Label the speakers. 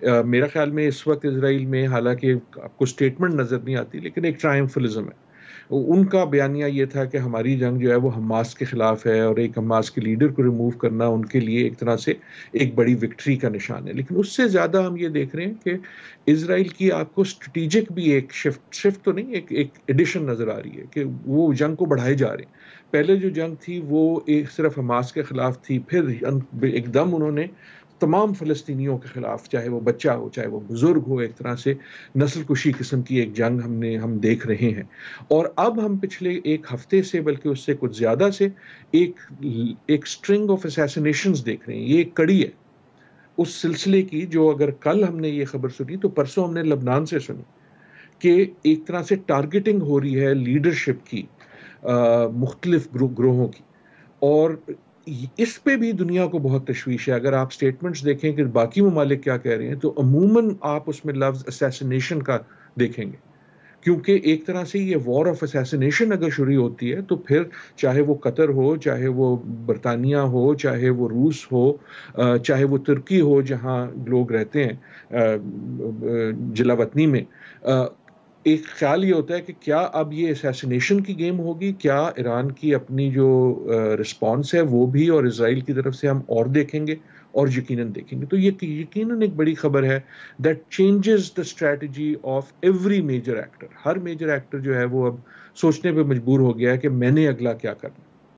Speaker 1: میرا خیال میں اس وقت اسرائیل میں حالانکہ آپ کو اسٹیٹمنٹ نظر نہیں آتی لیکن ایک ٹرائمفلزم ہے. ان کا بیانیہ یہ تھا کہ ہماری جنگ جو ہے وہ حماس کے خلاف ہے اور ایک حماس کے لیڈر کو ریموو کرنا ان کے لیے ایک طرح سے ایک بڑی وکٹری کا نشان ہے. لیکن اس سے زیادہ ہم یہ دیکھ رہے ہیں کہ اسرائیل کی آپ کو اسٹریٹجک بھی ایک شفٹ تو نہیں، ایک ایڈیشن نظر آ رہی ہے کہ وہ جنگ کو بڑھائے جا رہے ہیں. پہلے جو جنگ تھی وہ ایک صرف حماس کے خلاف تھی، پھر ایک دم انہوں نے تمام فلسطینیوں کے خلاف، چاہے وہ بچہ ہو چاہے وہ بزرگ ہو، ایک طرح سے نسل کشی قسم کی ایک جنگ ہم دیکھ رہے ہیں. اور اب ہم پچھلے ایک ہفتے سے بلکہ اس سے کچھ زیادہ سے ایک سٹرنگ آف اسیسینیشنز دیکھ رہے ہیں. یہ ایک کڑی ہے اس سلسلے کی جو اگر کل ہم نے یہ خبر سنی تو پرسوں ہم نے لبنان سے سنی کہ ایک طرح سے ٹارگیٹنگ ہو رہی ہے لیڈرشپ کی مختلف گروہوں کی. اور اس پہ بھی دنیا کو بہت تشویش ہے. اگر آپ سٹیٹمنٹس دیکھیں کہ باقی ممالک کیا کہہ رہے ہیں تو عموماً آپ اس میں لفظ اسیسینیشن کا دیکھیں گے، کیونکہ ایک طرح سے یہ وار آف اسیسینیشن اگر شروع ہوتی ہے تو پھر چاہے وہ قطر ہو، چاہے وہ برطانیہ ہو، چاہے وہ روس ہو، چاہے وہ ترکی ہو جہاں لوگ رہتے ہیں جلا وطنی میں، ایک خیال یہ ہوتا ہے کہ کیا اب یہ اسیسینیشن کی گیم ہوگی، کیا ایران کی اپنی جو رسپانس ہے وہ بھی اور اسرائیل کی طرف سے ہم اور دیکھیں گے اور یقیناً دیکھیں گے. تو یہ یقیناً ایک بڑی خبر ہے that changes the strategy of every major actor. ہر میجر ایکٹر جو ہے وہ اب سوچنے پہ مجبور ہو گیا ہے کہ میں نے اگلا کیا کرنا.